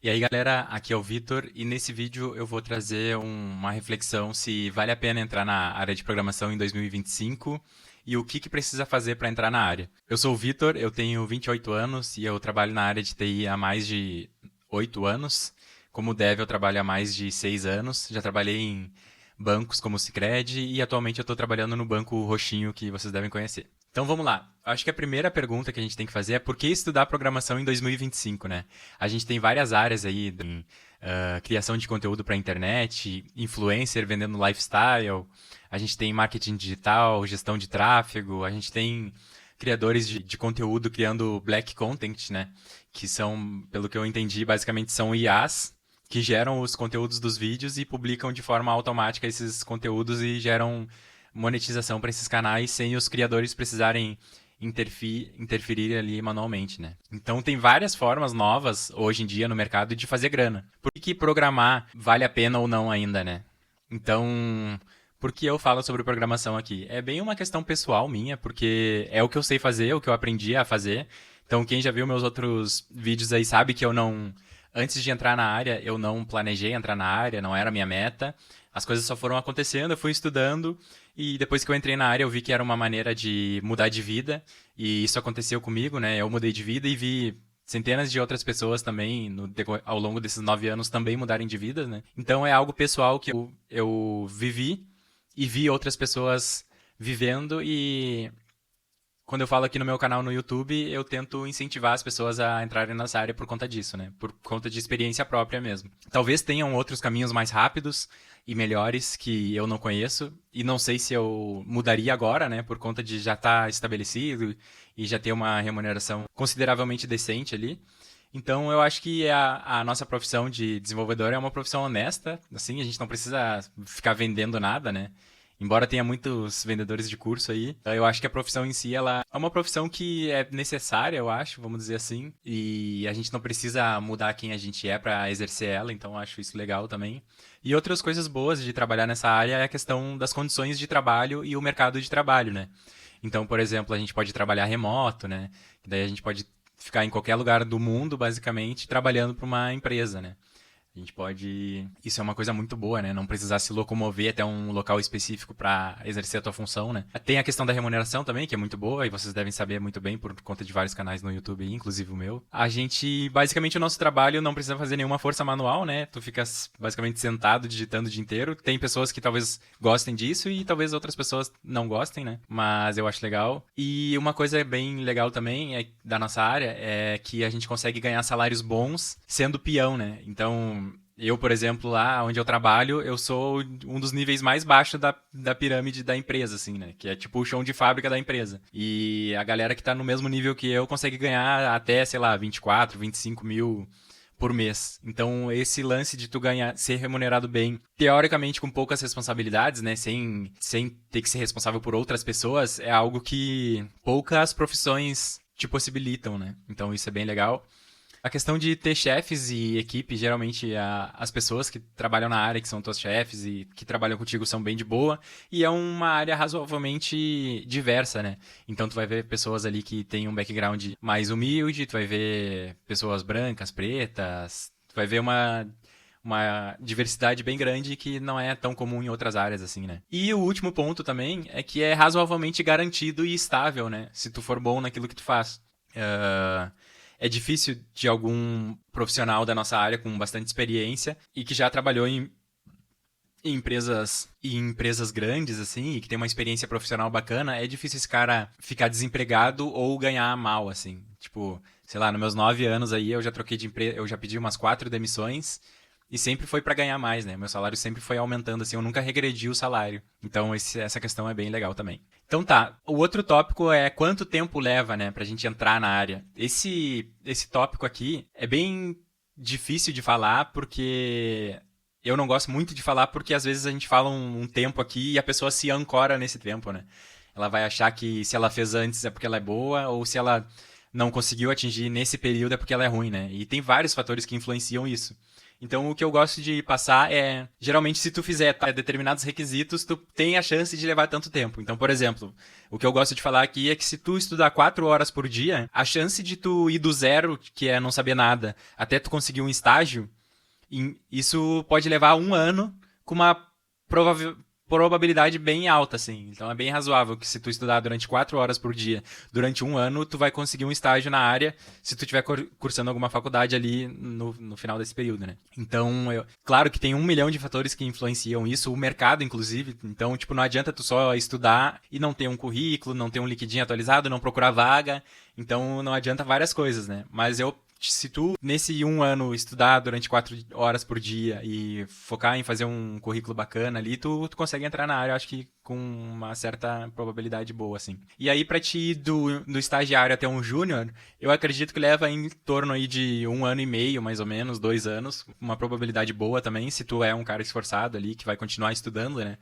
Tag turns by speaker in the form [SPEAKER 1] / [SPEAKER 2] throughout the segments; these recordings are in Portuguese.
[SPEAKER 1] E aí, galera, aqui é o Vitor e nesse vídeo eu vou trazer uma reflexão se vale a pena entrar na área de programação em 2025 e o que precisa fazer para entrar na área. Eu sou o Vitor, eu tenho 28 anos e eu trabalho na área de TI há mais de 8 anos. Como dev, eu trabalho há mais de 6 anos. Já trabalhei em bancos como o Sicredi e atualmente eu estou trabalhando no Banco Roxinho, que vocês devem conhecer. Então vamos lá. Acho que a primeira pergunta que a gente tem que fazer é por que estudar programação em 2025, né? A gente tem várias áreas aí, em, criação de conteúdo para a internet, influencer vendendo lifestyle, a gente tem marketing digital, gestão de tráfego, a gente tem criadores de conteúdo criando black content, né? Que são, pelo que eu entendi, basicamente são IAs que geram os conteúdos dos vídeos e publicam de forma automática esses conteúdos e geram monetização para esses canais sem os criadores precisarem interferir ali manualmente, né? Então tem várias formas novas hoje em dia no mercado de fazer grana. Por que programar vale a pena ou não ainda, né? Então, por que eu falo sobre programação aqui? É bem uma questão pessoal minha, porque é o que eu sei fazer, é o que eu aprendi a fazer. Então, quem já viu meus outros vídeos aí sabe que eu não. Antes de entrar na área, eu não planejei entrar na área, não era a minha meta. As coisas só foram acontecendo, eu fui estudando e depois que eu entrei na área eu vi que era uma maneira de mudar de vida e isso aconteceu comigo, né? Eu mudei de vida e vi centenas de outras pessoas também ao longo desses 9 anos também mudarem de vida, né? Então é algo pessoal que eu vivi e vi outras pessoas vivendo e quando eu falo aqui no meu canal no YouTube, eu tento incentivar as pessoas a entrarem nessa área por conta disso, né? Por conta de experiência própria mesmo. Talvez tenham outros caminhos mais rápidos e melhores que eu não conheço e não sei se eu mudaria agora, né? Por conta de já estar estabelecido e já ter uma remuneração consideravelmente decente ali. Então, eu acho que a nossa profissão de desenvolvedor é uma profissão honesta, assim, a gente não precisa ficar vendendo nada, né? Embora tenha muitos vendedores de curso aí, eu acho que a profissão em si, ela é uma profissão que é necessária, eu acho, vamos dizer assim, e a gente não precisa mudar quem a gente é para exercer ela, então eu acho isso legal também. E outras coisas boas de trabalhar nessa área é a questão das condições de trabalho e o mercado de trabalho, né? Então, por exemplo, a gente pode trabalhar remoto, né? Daí a gente pode ficar em qualquer lugar do mundo, basicamente, trabalhando para uma empresa, né? A gente pode. Isso é uma coisa muito boa, né? Não precisar se locomover até um local específico para exercer a tua função, né? Tem a questão da remuneração também, que é muito boa, e vocês devem saber muito bem por conta de vários canais no YouTube, inclusive o meu. A gente, basicamente, o nosso trabalho não precisa fazer nenhuma força manual, né? Tu fica basicamente sentado, digitando o dia inteiro. Tem pessoas que talvez gostem disso e talvez outras pessoas não gostem, né? Mas eu acho legal. E uma coisa bem legal também da nossa área é que a gente consegue ganhar salários bons sendo peão, né? Então, eu, por exemplo, lá onde eu trabalho, eu sou um dos níveis mais baixos da pirâmide da empresa, assim, né? Que é tipo o chão de fábrica da empresa. E a galera que tá no mesmo nível que eu consegue ganhar até, sei lá, 24, 25 mil por mês. Então, esse lance de tu ganhar, ser remunerado bem, teoricamente com poucas responsabilidades, né? Sem ter que ser responsável por outras pessoas, é algo que poucas profissões te possibilitam, né? Então, isso é bem legal. A questão de ter chefes e equipe, geralmente as pessoas que trabalham na área, que são teus chefes e que trabalham contigo, são bem de boa. E é uma área razoavelmente diversa, né? Então tu vai ver pessoas ali que têm um background mais humilde, tu vai ver pessoas brancas, pretas, tu vai ver uma diversidade bem grande que não é tão comum em outras áreas, assim, né? E o último ponto também é que é razoavelmente garantido e estável, né? Se tu for bom naquilo que tu faz. É difícil de algum profissional da nossa área com bastante experiência e que já trabalhou em empresas grandes, assim, e que tem uma experiência profissional bacana, é difícil esse cara ficar desempregado ou ganhar mal, assim. Tipo, sei lá, nos meus 9 anos aí eu já troquei de empresa, eu já pedi umas 4 demissões e sempre foi pra ganhar mais, né? Meu salário sempre foi aumentando, assim, eu nunca regredi o salário. Então essa questão é bem legal também. Então tá, o outro tópico é quanto tempo leva, né, pra gente entrar na área. Esse tópico aqui é bem difícil de falar porque eu não gosto muito de falar porque às vezes a gente fala um tempo aqui e a pessoa se ancora nesse tempo, né? Ela vai achar que se ela fez antes é porque ela é boa ou se ela não conseguiu atingir nesse período é porque ela é ruim, né? E tem vários fatores que influenciam isso. Então, o que eu gosto de passar é, geralmente, se tu fizer determinados requisitos, tu tem a chance de levar tanto tempo. Então, por exemplo, o que eu gosto de falar aqui é que se tu estudar 4 horas por dia, a chance de tu ir do zero, que é não saber nada, até tu conseguir um estágio, isso pode levar 1 ano com uma probabilidade bem alta, assim. Então é bem razoável que se tu estudar durante 4 horas por dia, durante 1 ano, tu vai conseguir um estágio na área, se tu estiver cursando alguma faculdade ali no final desse período, né? Então, claro que tem 1 milhão de fatores que influenciam isso, o mercado, inclusive. Então, tipo, não adianta tu só estudar e não ter um currículo, não ter um LinkedIn atualizado, não procurar vaga. Então, não adianta várias coisas, né? Mas se tu, nesse 1 ano, estudar durante 4 horas por dia e focar em fazer um currículo bacana ali, tu consegue entrar na área, acho que com uma certa probabilidade boa, assim. E aí, pra ti ir do estagiário até um júnior, eu acredito que leva em torno aí de 1 ano e meio, mais ou menos, 2 anos, uma probabilidade boa também, se tu é um cara esforçado ali, que vai continuar estudando, né?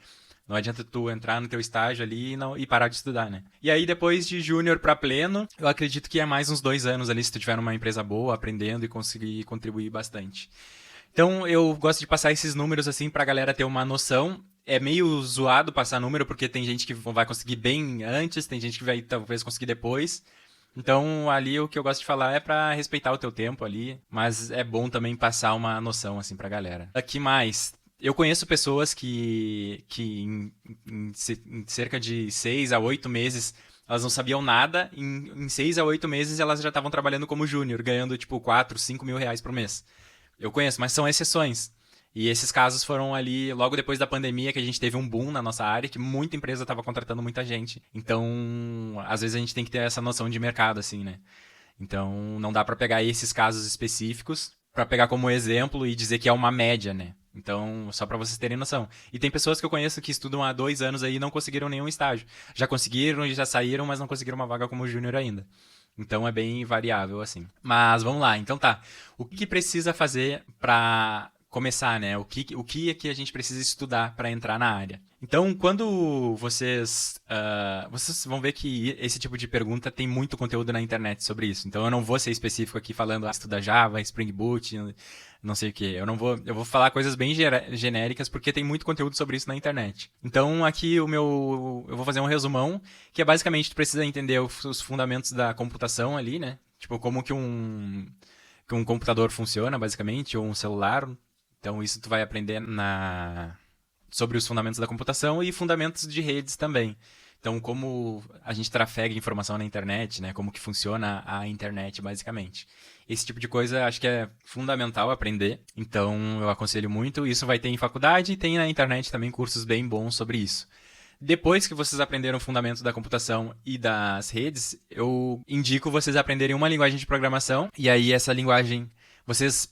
[SPEAKER 1] Não adianta tu entrar no teu estágio ali e parar de estudar, né? E aí, depois de júnior para pleno, eu acredito que é mais uns 2 anos ali, se tu tiver numa empresa boa, aprendendo e conseguir contribuir bastante. Então, eu gosto de passar esses números assim pra galera ter uma noção. É meio zoado passar número, porque tem gente que vai conseguir bem antes, tem gente que vai talvez conseguir depois. Então, ali o que eu gosto de falar é pra respeitar o teu tempo ali, mas é bom também passar uma noção assim pra galera. Aqui mais, eu conheço pessoas que em cerca de 6 a 8 meses elas não sabiam nada. Em 6 a 8 meses elas já estavam trabalhando como júnior, ganhando tipo 4, 5 mil reais por mês. Eu conheço, mas são exceções. E esses casos foram ali logo depois da pandemia, que a gente teve um boom na nossa área, que muita empresa estava contratando muita gente. Então, às vezes a gente tem que ter essa noção de mercado, assim, né? Então, não dá pra pegar esses casos específicos pra pegar como exemplo e dizer que é uma média, né? Então, só pra vocês terem noção. E tem pessoas que eu conheço que estudam há 2 anos aí e não conseguiram nenhum estágio. Já conseguiram e já saíram, mas não conseguiram uma vaga como júnior ainda. Então é bem variável, assim. Mas vamos lá, então tá. O que precisa fazer pra começar, né? O que é que a gente precisa estudar pra entrar na área? Então, quando vocês vão ver que esse tipo de pergunta tem muito conteúdo na internet sobre isso. Então, eu não vou ser específico aqui falando estuda Java, Spring Boot, não sei o que. Eu vou falar coisas bem genéricas porque tem muito conteúdo sobre isso na internet. Então, aqui eu vou fazer um resumão, que é basicamente tu precisa entender os fundamentos da computação ali, né? Tipo, como que um computador funciona, basicamente, ou um celular. Então, isso tu vai aprender sobre os fundamentos da computação e fundamentos de redes também. Então, como a gente trafega informação na internet, né? Como que funciona a internet, basicamente. Esse tipo de coisa acho que é fundamental aprender. Então, eu aconselho muito. Isso vai ter em faculdade e tem na internet também cursos bem bons sobre isso. Depois que vocês aprenderam o fundamento da computação e das redes, eu indico vocês aprenderem uma linguagem de programação. E aí, essa linguagem...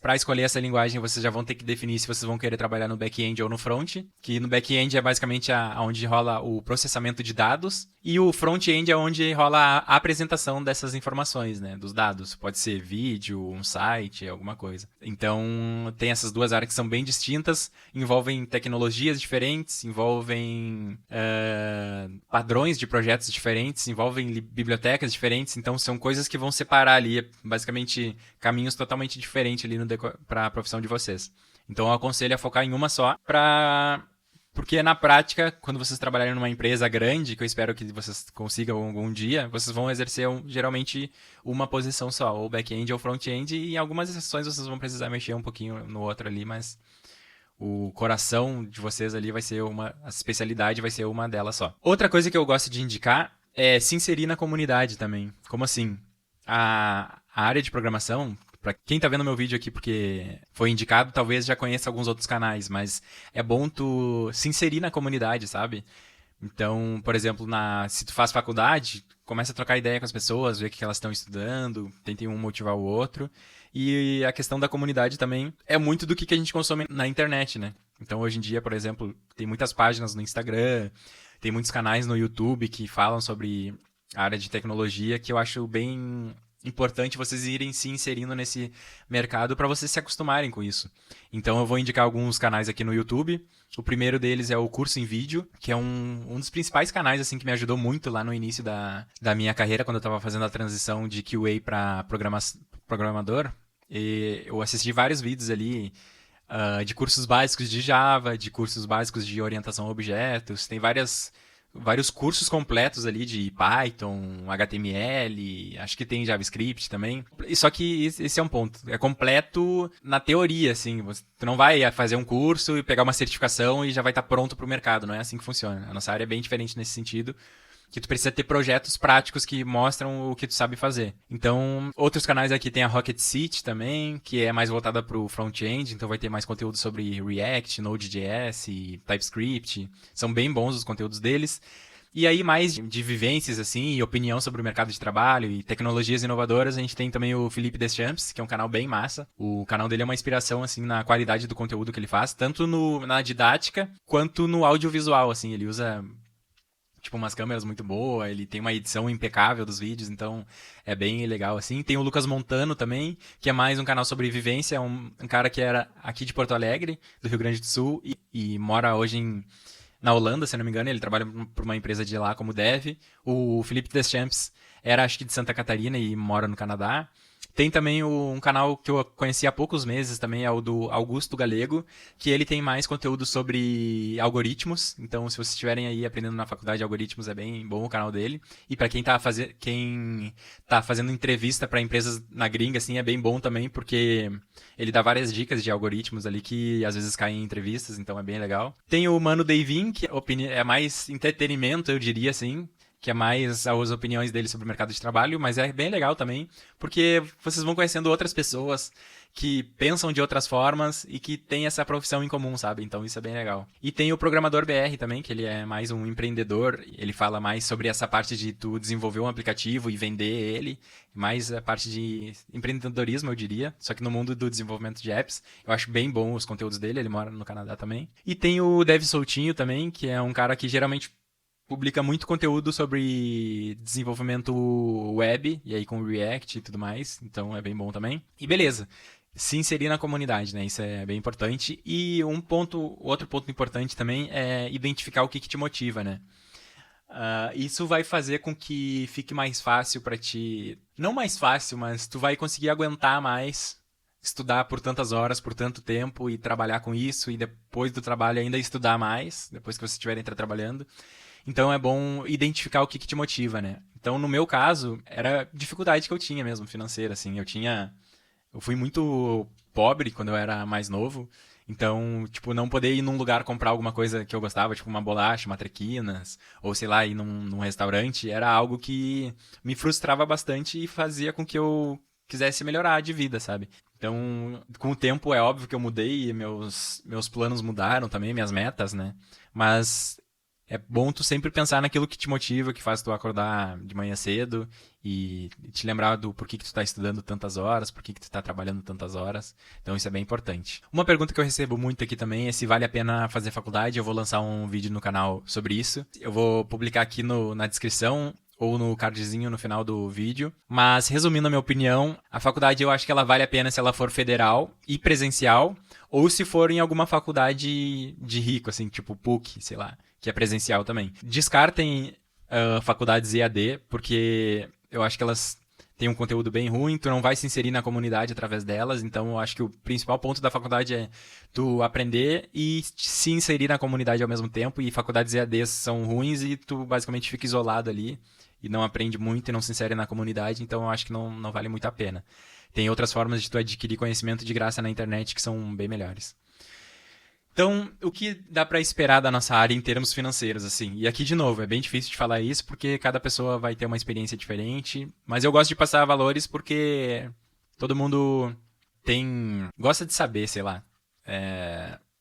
[SPEAKER 1] para escolher essa linguagem, vocês já vão ter que definir se vocês vão querer trabalhar no back-end ou no front, que no back-end é basicamente onde rola o processamento de dados, e o front-end é onde rola a apresentação dessas informações, né, dos dados. Pode ser vídeo, um site, alguma coisa. Então, tem essas duas áreas que são bem distintas, envolvem tecnologias diferentes, envolvem padrões de projetos diferentes, envolvem bibliotecas diferentes, então são coisas que vão separar ali, basicamente, caminhos totalmente diferentes ali para a profissão de vocês. Então eu aconselho a focar em uma só, porque na prática, quando vocês trabalharem numa empresa grande, que eu espero que vocês consigam algum dia, vocês vão exercer geralmente uma posição só, ou back-end ou front-end, e em algumas exceções vocês vão precisar mexer um pouquinho no outro ali, mas o coração de vocês ali a especialidade vai ser uma delas só. Outra coisa que eu gosto de indicar é se inserir na comunidade também. Como assim? A área de programação, para quem tá vendo meu vídeo aqui porque foi indicado, talvez já conheça alguns outros canais, mas é bom tu se inserir na comunidade, sabe? Então, por exemplo, se tu faz faculdade, começa a trocar ideia com as pessoas, ver o que elas estão estudando, tentem um motivar o outro. E a questão da comunidade também é muito do que a gente consome na internet, né? Então, hoje em dia, por exemplo, tem muitas páginas no Instagram, tem muitos canais no YouTube que falam sobre a área de tecnologia, que eu acho bem importante vocês irem se inserindo nesse mercado para vocês se acostumarem com isso. Então eu vou indicar alguns canais aqui no YouTube. O primeiro deles é o Curso em Vídeo, que é um dos principais canais assim que me ajudou muito lá no início da minha carreira, quando eu estava fazendo a transição de QA para programador. E eu assisti vários vídeos ali de cursos básicos de Java, de cursos básicos de orientação a objetos, tem vários cursos completos ali de Python, HTML, acho que tem JavaScript também. E só que esse é um ponto, é completo na teoria, assim, tu não vai fazer um curso e pegar uma certificação e já vai estar pronto para o mercado, não é assim que funciona. A nossa área é bem diferente nesse sentido, que tu precisa ter projetos práticos que mostram o que tu sabe fazer. Então, outros canais aqui tem a Rocket City também, que é mais voltada para o front-end, então vai ter mais conteúdo sobre React, Node.js e TypeScript. São bem bons os conteúdos deles. E aí, mais de vivências, assim, e opinião sobre o mercado de trabalho e tecnologias inovadoras, a gente tem também o Felipe Deschamps, que é um canal bem massa. O canal dele é uma inspiração, assim, na qualidade do conteúdo que ele faz, tanto na didática, quanto no audiovisual, assim. Ele usa tipo, umas câmeras muito boas, ele tem uma edição impecável dos vídeos, então é bem legal, assim. Tem o Lucas Montano também, que é mais um canal sobre vivência, um cara que era aqui de Porto Alegre, do Rio Grande do Sul, e mora hoje na Holanda, se não me engano, ele trabalha por uma empresa de lá como dev. O Felipe Deschamps era, acho que, de Santa Catarina e mora no Canadá. Tem também um canal que eu conheci há poucos meses também, é o do Augusto Galego, que ele tem mais conteúdo sobre algoritmos. Então, se vocês estiverem aí aprendendo na faculdade de algoritmos, é bem bom o canal dele. E para quem tá fazendo entrevista para empresas na gringa, assim, é bem bom também, porque ele dá várias dicas de algoritmos ali que às vezes caem em entrevistas, então é bem legal. Tem o Mano Davin, que é mais entretenimento, eu diria assim, que é mais as opiniões dele sobre o mercado de trabalho, mas é bem legal também, porque vocês vão conhecendo outras pessoas que pensam de outras formas e que têm essa profissão em comum, sabe? Então isso é bem legal. E tem o Programador BR também, que ele é mais um empreendedor, ele fala mais sobre essa parte de tu desenvolver um aplicativo e vender ele, mais a parte de empreendedorismo, eu diria, só que no mundo do desenvolvimento de apps. Eu acho bem bom os conteúdos dele, ele mora no Canadá também. E tem o Dev Soltinho também, que é um cara que geralmente publica muito conteúdo sobre desenvolvimento web, e aí com React e tudo mais, então é bem bom também. E beleza, se inserir na comunidade, né? Isso é bem importante. E outro ponto importante também é identificar o que te motiva, né? Isso vai fazer com que fique mais fácil para ti. Não mais fácil, mas tu vai conseguir aguentar mais estudar por tantas horas, por tanto tempo e trabalhar com isso, e depois do trabalho ainda estudar mais, depois que você estiver trabalhando. Então é bom identificar o que te motiva, né? Então, no meu caso, era dificuldade que eu tinha mesmo, financeira, assim. Eu fui muito pobre quando eu era mais novo. Então, tipo, não poder ir num lugar comprar alguma coisa que eu gostava, tipo uma bolacha, uma traquinas, ou sei lá, ir num restaurante, era algo que me frustrava bastante e fazia com que eu quisesse melhorar de vida, sabe? Então, com o tempo é óbvio que eu mudei, meus planos mudaram também, minhas metas, né? Mas é bom tu sempre pensar naquilo que te motiva, que faz tu acordar de manhã cedo e te lembrar do porquê que tu tá estudando tantas horas, porquê que tu tá trabalhando tantas horas. Então isso é bem importante. Uma pergunta que eu recebo muito aqui também é se vale a pena fazer faculdade. Eu vou lançar um vídeo no canal sobre isso. Eu vou publicar aqui na descrição ou no cardzinho no final do vídeo. Mas, resumindo a minha opinião, a faculdade eu acho que ela vale a pena se ela for federal e presencial, ou se for em alguma faculdade de rico, assim, tipo PUC, sei lá, que é presencial também. Descartem faculdades EAD, porque eu acho que elas têm um conteúdo bem ruim, tu não vai se inserir na comunidade através delas, então eu acho que o principal ponto da faculdade é tu aprender e se inserir na comunidade ao mesmo tempo, e faculdades EAD são ruins e tu basicamente fica isolado ali e não aprende muito e não se insere na comunidade, então eu acho que não vale muito a pena. Tem outras formas de tu adquirir conhecimento de graça na internet que são bem melhores. Então, o que dá pra esperar da nossa área em termos financeiros, assim? E aqui, de novo, é bem difícil de falar isso porque cada pessoa vai ter uma experiência diferente, mas eu gosto de passar valores porque todo mundo gosta de saber, sei lá.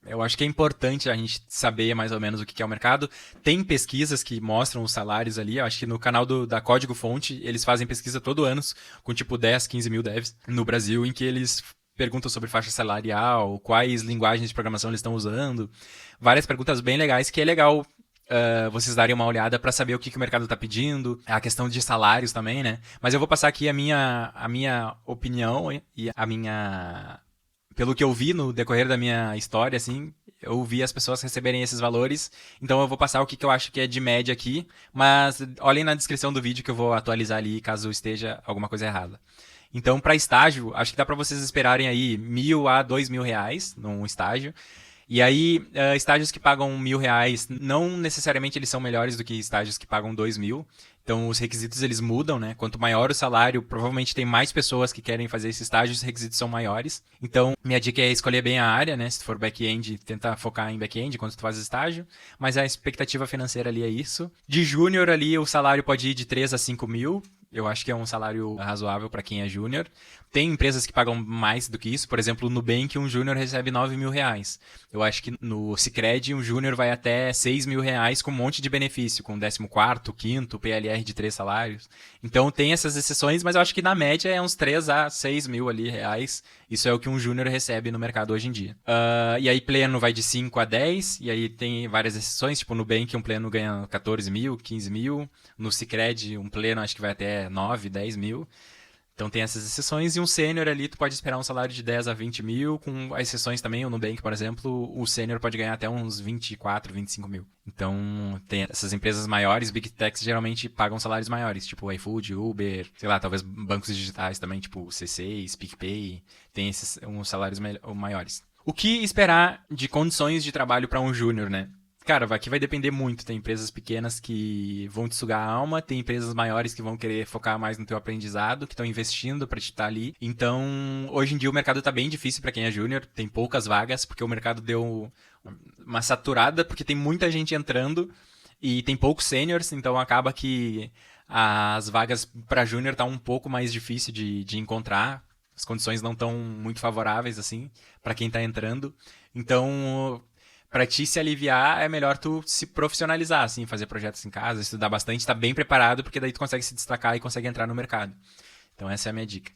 [SPEAKER 1] Eu acho que é importante a gente saber mais ou menos o que é o mercado. Tem pesquisas que mostram os salários ali. Eu acho que no canal da Código Fonte, eles fazem pesquisa todo ano com tipo 10, 15 mil devs no Brasil, em que eles perguntam sobre faixa salarial, quais linguagens de programação eles estão usando. Várias perguntas bem legais que é legal vocês darem uma olhada para saber o que o mercado está pedindo, a questão de salários também, né? Mas eu vou passar aqui a minha opinião e a minha... Pelo que eu vi no decorrer da minha história, assim, eu vi as pessoas receberem esses valores, então eu vou passar o que eu acho que é de média aqui, mas olhem na descrição do vídeo que eu vou atualizar ali caso esteja alguma coisa errada. Então, para estágio, acho que dá para vocês esperarem aí 1.000 a 2.000 reais num estágio. E aí, estágios que pagam 1.000 reais, não necessariamente eles são melhores do que estágios que pagam 2.000. Então, os requisitos eles mudam, né? Quanto maior o salário, provavelmente tem mais pessoas que querem fazer esse estágio, os requisitos são maiores. Então, minha dica é escolher bem a área, né? Se tu for back-end, tenta focar em back-end quando tu faz estágio. Mas a expectativa financeira ali é isso. De júnior ali, o salário pode ir de 3 a 5 mil. Eu acho que é um salário razoável para quem é júnior. Tem empresas que pagam mais do que isso. Por exemplo, no Nubank, um júnior recebe 9.000 reais. Eu acho que no Sicredi, um júnior vai até 6.000 reais com um monte de benefício, com 14º, 5º, PLR de 3 salários. Então tem essas exceções, mas eu acho que na média é uns 3 a 6 mil ali reais. Isso é o que um júnior recebe no mercado hoje em dia. E aí pleno vai de 5 a 10, e aí tem várias exceções, tipo no Nubank um pleno ganha 14 mil, 15 mil. No Sicredi um pleno acho que vai até 9, 10 mil. Então tem essas exceções, e um sênior ali tu pode esperar um salário de 10 a 20 mil, com as exceções também, o Nubank, por exemplo, o sênior pode ganhar até uns 24, 25 mil. Então tem essas empresas maiores, Big Techs geralmente pagam salários maiores, tipo iFood, Uber, sei lá, talvez bancos digitais também, tipo C6, PicPay, tem esses uns salários maiores. O que esperar de condições de trabalho para um júnior, né? Cara, aqui vai depender muito. Tem empresas pequenas que vão te sugar a alma, tem empresas maiores que vão querer focar mais no teu aprendizado, que estão investindo pra te estar ali. Então, hoje em dia o mercado tá bem difícil pra quem é júnior, tem poucas vagas, porque o mercado deu uma saturada, porque tem muita gente entrando e tem poucos seniors, então acaba que as vagas pra júnior tá um pouco mais difícil de encontrar. As condições não estão muito favoráveis, assim, pra quem tá entrando. Então, pra ti se aliviar, é melhor tu se profissionalizar, assim, fazer projetos em casa, estudar bastante, estar bem preparado, porque daí tu consegue se destacar e consegue entrar no mercado. Então essa é a minha dica.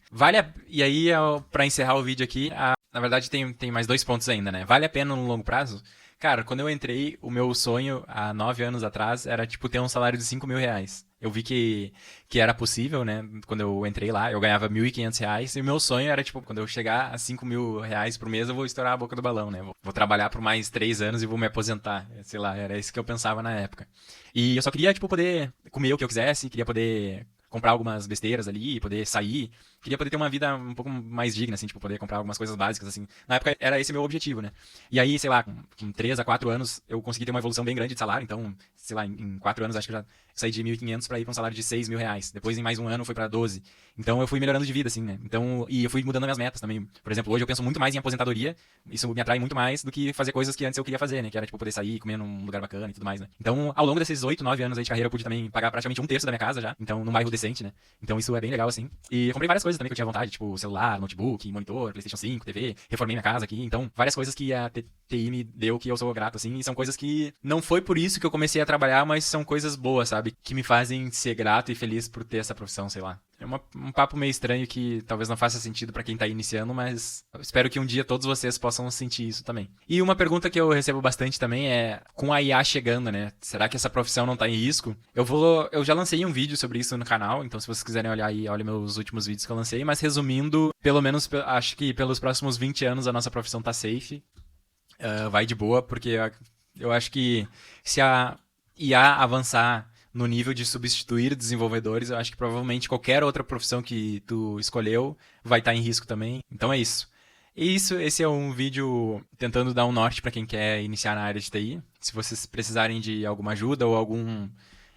[SPEAKER 1] E aí, pra encerrar o vídeo aqui, na verdade tem mais 2 pontos ainda, né? Vale a pena no longo prazo? Cara, quando eu entrei, o meu sonho, há 9 anos atrás, era, tipo, ter um salário de 5 mil reais. Eu vi que era possível, né? Quando eu entrei lá, eu ganhava 1.500 reais. E o meu sonho era, tipo, quando eu chegar a 5 mil reais por mês, eu vou estourar a boca do balão, né? Vou trabalhar por mais 3 anos e vou me aposentar. Sei lá, era isso que eu pensava na época. E eu só queria, tipo, poder comer o que eu quisesse, queria poder comprar algumas besteiras ali, poder sair. Queria poder ter uma vida um pouco mais digna, assim, tipo, poder comprar algumas coisas básicas, assim. Na época era esse meu objetivo, né? E aí, sei lá, com 3 a 4 anos, eu consegui ter uma evolução bem grande de salário. Então, sei lá, em 4 anos, acho que eu já saí de 1.500 pra ir pra um salário de 6 mil reais. Depois, em mais um ano, foi pra 12. Então, eu fui melhorando de vida, assim, né? Então, e eu fui mudando minhas metas também. Por exemplo, hoje eu penso muito mais em aposentadoria. Isso me atrai muito mais do que fazer coisas que antes eu queria fazer, né? Que era, tipo, poder sair, comer num lugar bacana e tudo mais, né? Então, ao longo desses 8, 9 anos aí de carreira, eu pude também pagar praticamente 1/3 da minha casa já. Então, num bairro decente, né? Então, isso é bem legal, assim. E eu comprei várias coisas também que eu tinha vontade, tipo celular, notebook, monitor, PlayStation 5, TV. Reformei minha casa aqui. Então, várias coisas que a TI me deu que eu sou grato, assim. E são coisas que não foi por isso que eu comecei a trabalhar, mas são coisas boas, sabe? Que me fazem ser grato e feliz por ter essa profissão, sei lá. É um papo meio estranho que talvez não faça sentido pra quem tá iniciando, mas eu espero que um dia todos vocês possam sentir isso também. E uma pergunta que eu recebo bastante também é, com a IA chegando, né? Será que essa profissão não tá em risco? Eu já lancei um vídeo sobre isso no canal, então se vocês quiserem olhar aí, olhem meus últimos vídeos que eu lancei, mas resumindo, pelo menos acho que pelos próximos 20 anos a nossa profissão tá safe. Vai de boa, porque eu acho que se a IA avançar no nível de substituir desenvolvedores, eu acho que provavelmente qualquer outra profissão que tu escolheu vai estar em risco também. Então é isso. Esse é um vídeo tentando dar um norte para quem quer iniciar na área de TI. Se vocês precisarem de alguma ajuda ou algum...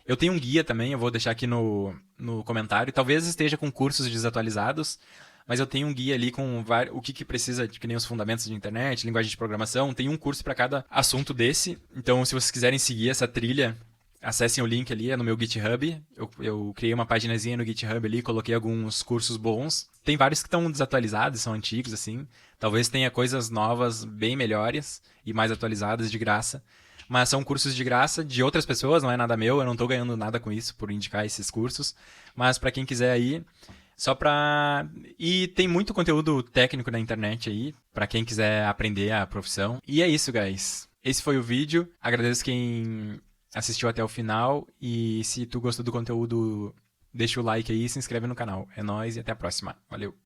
[SPEAKER 1] Eu tenho um guia também, eu vou deixar aqui no comentário. Talvez esteja com cursos desatualizados, mas eu tenho um guia ali com o que precisa, que nem os fundamentos de internet, linguagem de programação. Tem um curso para cada assunto desse. Então, se vocês quiserem seguir essa trilha, acessem o link ali, é no meu GitHub. Eu criei uma paginazinha no GitHub ali, coloquei alguns cursos bons. Tem vários que estão desatualizados, são antigos, assim. Talvez tenha coisas novas, bem melhores e mais atualizadas, de graça. Mas são cursos de graça de outras pessoas, não é nada meu. Eu não tô ganhando nada com isso, por indicar esses cursos. Mas para quem quiser aí, só pra... E tem muito conteúdo técnico na internet aí, pra quem quiser aprender a profissão. E é isso, guys. Esse foi o vídeo. Agradeço quem assistiu até o final. E se tu gostou do conteúdo, deixa o like aí e se inscreve no canal. É nóis e até a próxima. Valeu!